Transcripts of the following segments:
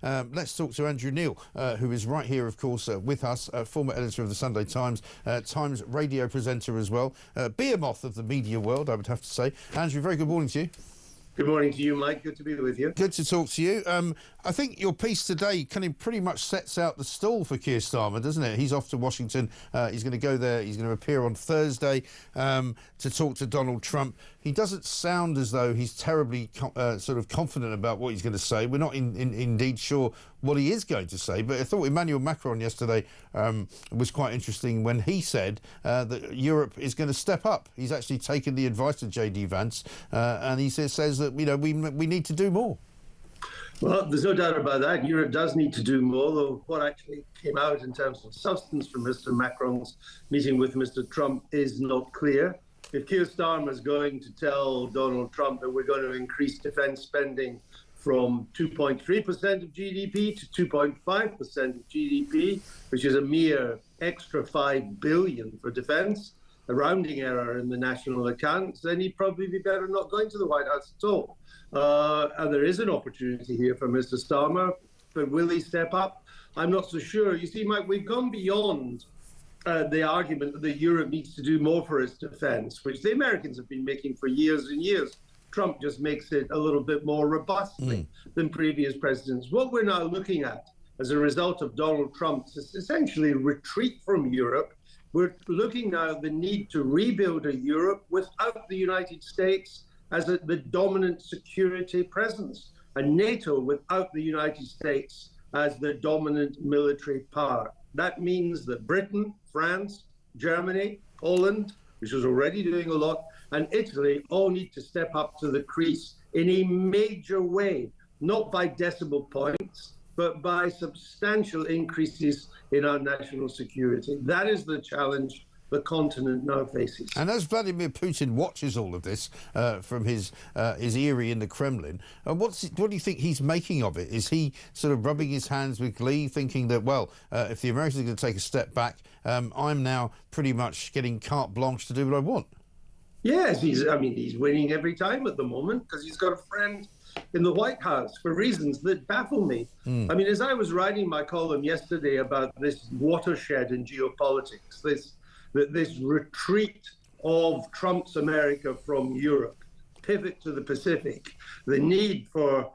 Let's talk to Andrew Neil, who is right here, of course, with us, former editor of the Sunday Times, Times radio presenter as well, behemoth of the media world, I would have to say. Andrew, very good morning to you. Good morning to you, Mike. Good to be with you. Good to talk to you. I think your piece today kind of pretty much sets out the stall for Keir Starmer, doesn't it? He's off to Washington. He's going to go there. He's going to appear on Thursday to talk to Donald Trump. He doesn't sound as though he's terribly sort of confident about what he's going to say. We're not indeed sure what he is going to say, but I thought Emmanuel Macron yesterday was quite interesting when he said that Europe is going to step up. He's actually taken the advice of J.D. Vance, and he says that we need to do more. Well, there's no doubt about that. Europe does need to do more, though what actually came out in terms of substance from Mr. Macron's meeting with Mr. Trump is not clear. If Keir Starmer is going to tell Donald Trump that we're going to increase defense spending from 2.3% of GDP to 2.5% of GDP, which is a mere extra $5 billion for defense, a rounding error in the national accounts, then he'd probably be better not going to the White House at all. And there is an opportunity here for Mr. Starmer, but will he step up? I'm not so sure. You see, Mike, we've gone beyond the argument that Europe needs to do more for its defense, which the Americans have been making for years and years. Trump just makes it a little bit more robustly than previous presidents. What we're now looking at as a result of Donald Trump's essentially retreat from Europe, we're looking now at the need to rebuild a Europe without the United States as the dominant security presence, and NATO without the United States as the dominant military power. That means that Britain, France, Germany, Poland, which is already doing a lot, and Italy all need to step up to the crease in a major way, not by decimal points, but by substantial increases in our national security. That is the challenge the continent now faces. And as Vladimir Putin watches all of this from his eyrie in the Kremlin, what do you think he's making of it? Is he sort of rubbing his hands with glee, thinking that, well, if the Americans are going to take a step back, I'm now pretty much getting carte blanche to do what I want? Yes, he's winning every time at the moment because he's got a friend in the White House for reasons that baffle me. I mean, as I was writing my column yesterday about this watershed in geopolitics, this retreat of Trump's America from Europe, pivot to the Pacific, the need for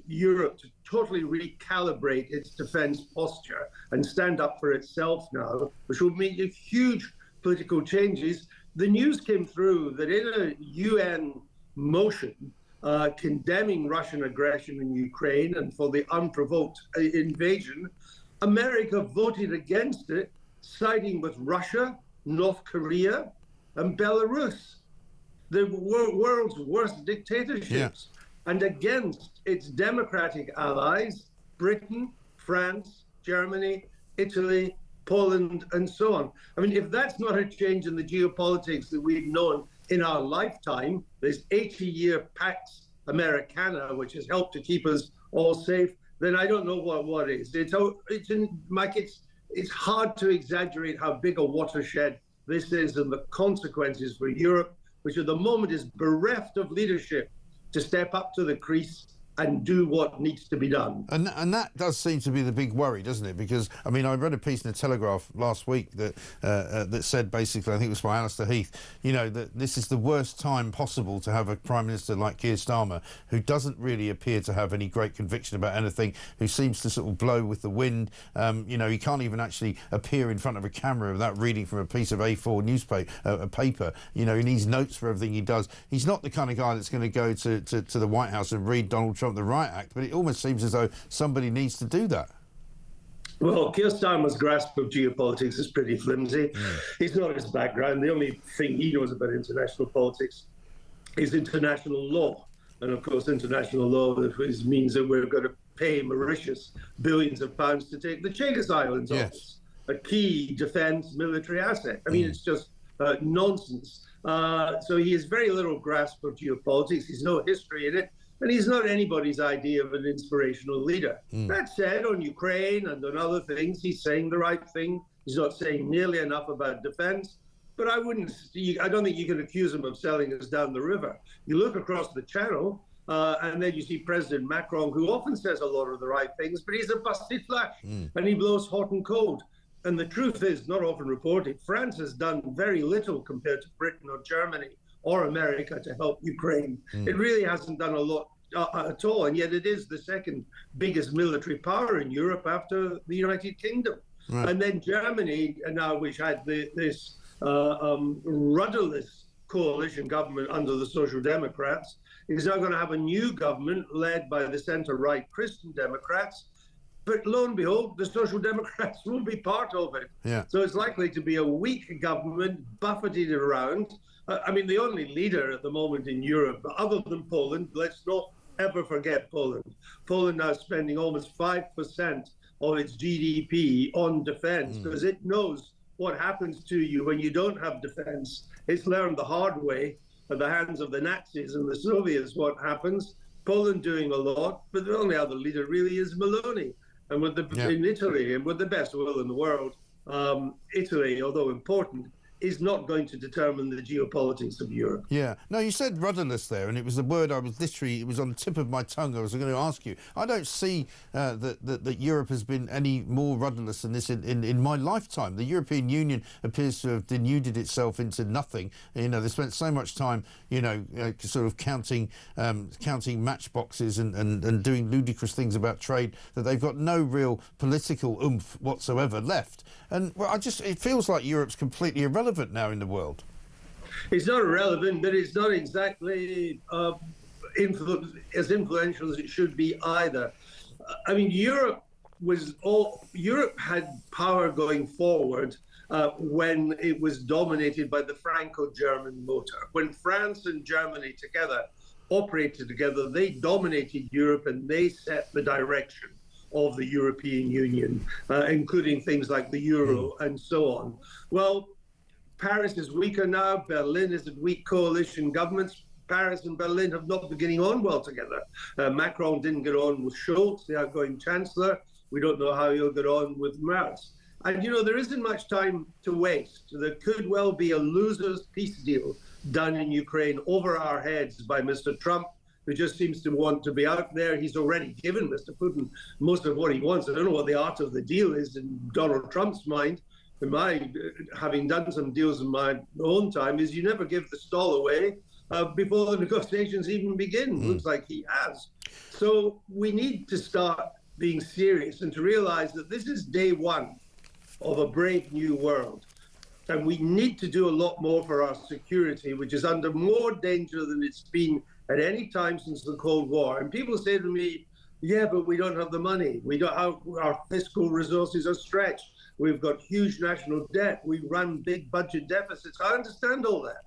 Europe to totally recalibrate its defense posture and stand up for itself now, which will mean huge political changes. The news came through that in a UN motion condemning Russian aggression in Ukraine and for the unprovoked invasion, America voted against it, siding with Russia, North Korea, and Belarus, the world's worst dictatorships, and against its democratic allies, Britain, France, Germany, Italy, Poland, and so on. I mean, if that's not a change in the geopolitics that we've known in our lifetime, this 80-year Pax Americana, which has helped to keep us all safe, then I don't know what is. It's hard to exaggerate how big a watershed this is and the consequences for Europe, which at the moment is bereft of leadership to step up to the crease and do what needs to be done. And that does seem to be the big worry, doesn't it? Because, I mean, I read a piece in the Telegraph last week that said basically, I think it was by Alistair Heath, that this is the worst time possible to have a Prime Minister like Keir Starmer, who doesn't really appear to have any great conviction about anything, who seems to sort of blow with the wind. He can't even actually appear in front of a camera without reading from a piece of A4 newspaper, paper. He needs notes for everything he does. He's not the kind of guy that's going to go to the White House and read Donald Trump the Riot Act, but it almost seems as though somebody needs to do that. Well, Keir Starmer's grasp of geopolitics is pretty flimsy. He's not his background. The only thing he knows about international politics is international law. And of course, international law means that we're going to pay Mauritius billions of pounds to take the Chagos Islands off, a key defense military asset. I mean, it's just nonsense. So he has very little grasp of geopolitics. He's no history in it. And he's not anybody's idea of an inspirational leader. That said, on Ukraine and on other things, he's saying the right thing. He's not saying nearly enough about defense. But I don't think you can accuse him of selling us down the river. You look across the channel, And then you see President Macron, who often says a lot of the right things, but he's a busted flash and he blows hot and cold. And the truth is, not often reported, France has done very little compared to Britain or Germany or America to help Ukraine. It really hasn't done a lot at all. And yet it is the second biggest military power in Europe after the United Kingdom. Right. And then Germany, now which had this rudderless coalition government under the Social Democrats, is now going to have a new government led by the centre-right Christian Democrats. But lo and behold, the Social Democrats will be part of it. Yeah. So it's likely to be a weak government buffeted around. I mean, the only leader at the moment in Europe, other than Poland, let's not ever forget Poland. Poland now spending almost 5% of its GDP on defense because it knows what happens to you when you don't have defense. It's learned the hard way at the hands of the Nazis and the Soviets what happens. Poland doing a lot, but the only other leader really is Meloni. And with in Italy, and with the best will in the world, Italy, although important, is not going to determine the geopolitics of Europe. Yeah. No, you said rudderless there, and it was the word I was literally, it was on the tip of my tongue. I was going to ask you. I don't see that Europe has been any more rudderless than this in my lifetime. The European Union appears to have denuded itself into nothing. You know, they spent so much time, you know, sort of counting matchboxes and doing ludicrous things about trade that they've got no real political oomph whatsoever left. And well, it feels like Europe's completely irrelevant now in the world. It's not irrelevant, but it's not exactly as influential as it should be either. I mean, Europe had power going forward when it was dominated by the Franco-German motor. When France and Germany together operated together, they dominated Europe and they set the direction of the European Union, including things like the euro and so on. Well, Paris is weaker now. Berlin is a weak coalition governments. Paris and Berlin have not been getting on well together. Macron didn't get on with Scholz, the outgoing chancellor. We don't know how he'll get on with Merz. And, you know, there isn't much time to waste. There could well be a loser's peace deal done in Ukraine over our heads by Mr. Trump, who just seems to want to be out there. He's already given Mr. Putin most of what he wants. I don't know what the art of the deal is in Donald Trump's mind. In my, having done some deals in my own time, is you never give the stall away before the negotiations even begin. Looks like he has. So we need to start being serious and to realize that this is day one of a brave new world. And we need to do a lot more for our security, which is under more danger than it's been at any time since the Cold War. And people say to me, yeah, but we don't have the money. We don't have, our fiscal resources are stretched. We've got huge national debt. We run big budget deficits. I understand all that.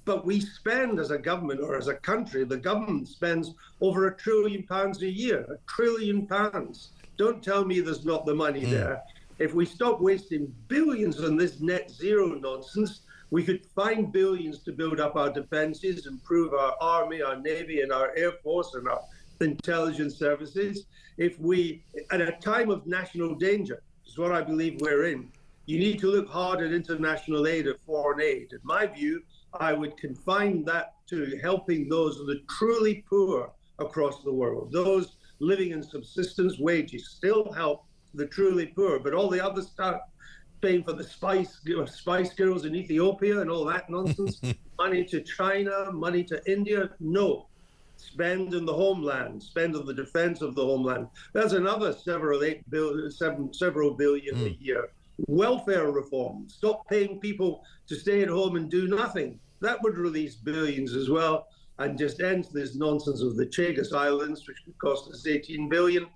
But we spend as a government or as a country, the government spends over £1 trillion a year, £1 trillion. Don't tell me there's not the money there. If we stop wasting billions on this net zero nonsense, we could find billions to build up our defenses, improve our army, our navy, and our air force, and our intelligence services. If we, at a time of national danger, is what I believe we're in, you need to look hard at international aid, at foreign aid. In my view, I would confine that to helping those who are truly poor across the world. Those living in subsistence wages still help the truly poor, but all the other stuff, paying for the spice girls in Ethiopia and all that nonsense, money to China, money to India, no. Spend in the homeland, spend on the defense of the homeland. That's another several billion a year. Welfare reform, stop paying people to stay at home and do nothing. That would release billions as well, and just end this nonsense of the Chagos Islands, which could cost us 18 billion,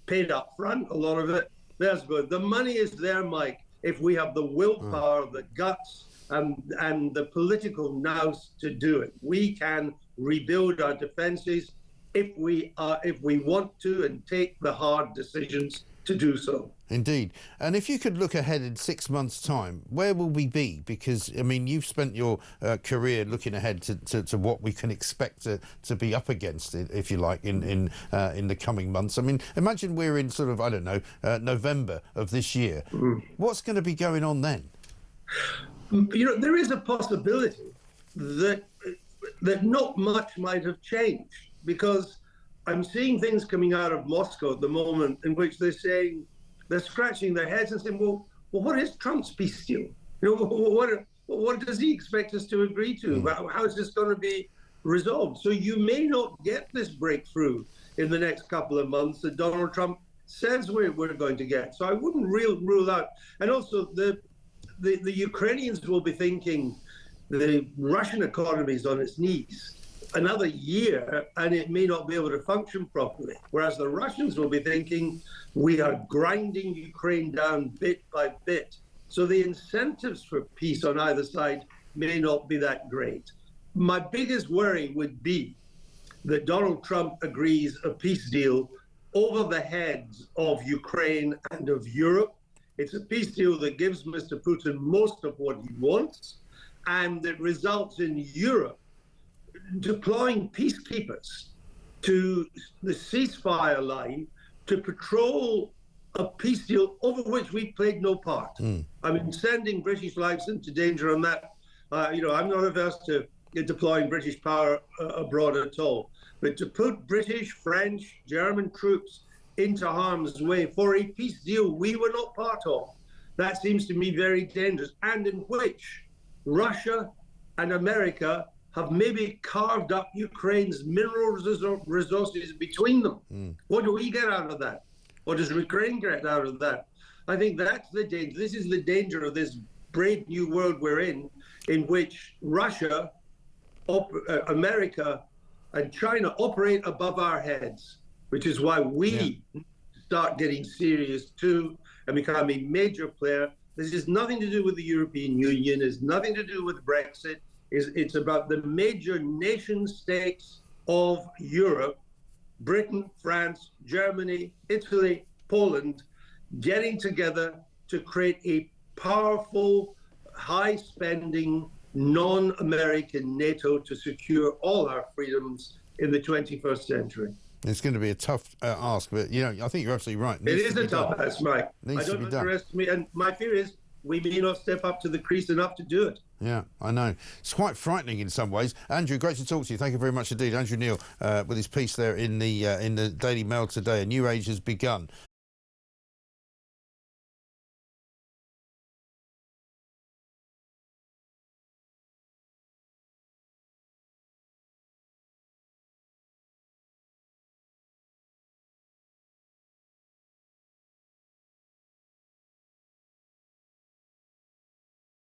paid up front, a lot of it. That's good. The money is there, Mike, if we have the willpower, the guts, and the political nous to do it. We can rebuild our defenses if we want to and take the hard decisions to do so. Indeed. And if you could look ahead in 6 months' time, where will we be? Because, I mean, you've spent your career looking ahead to what we can expect to be up against, if you like, in the coming months. I mean, imagine we're in sort of, I don't know, November of this year. What's going to be going on then? You know, there is a possibility that not much might have changed. because I'm seeing things coming out of Moscow at the moment in which they're scratching their heads and saying, well, what is Trump's peace deal? What does he expect us to agree to? How is this going to be resolved? So you may not get this breakthrough in the next couple of months that Donald Trump says we're going to get. So I wouldn't rule out. And also the Ukrainians will be thinking the Russian economy is on its knees. Another year and it may not be able to function properly. Whereas the Russians will be thinking we are grinding Ukraine down bit by bit. So the incentives for peace on either side may not be that great. My biggest worry would be that Donald Trump agrees a peace deal over the heads of Ukraine and of Europe. It's a peace deal that gives Mr. Putin most of what he wants, and that results in Europe deploying peacekeepers to the ceasefire line to patrol a peace deal over which we played no part. I mean, sending British lives into danger on that, I'm not averse to deploying British power abroad at all. But to put British, French, German troops into harm's way for a peace deal we were not part of, that seems to me very dangerous, and in which Russia and America have maybe carved up Ukraine's mineral resources between them. What do we get out of that? What does Ukraine get out of that? I think that's the danger. This is the danger of this brave new world we're in which Russia, America, and China operate above our heads, which is why we start getting serious too and become a major player. This has nothing to do with the European Union. It's nothing to do with Brexit. It's about the major nation states of Europe, Britain, France, Germany, Italy, Poland, getting together to create a powerful, high-spending, non-American NATO to secure all our freedoms in the 21st century. It's going to be a tough ask, but, I think you're absolutely right. It is a tough ask, Mike. I don't underestimate, and my fear is we may not step up to the crease enough to do it. Yeah, I know. It's quite frightening in some ways. Andrew, great to talk to you. Thank you very much indeed. Andrew Neil with his piece there in the Daily Mail today. A new age has begun.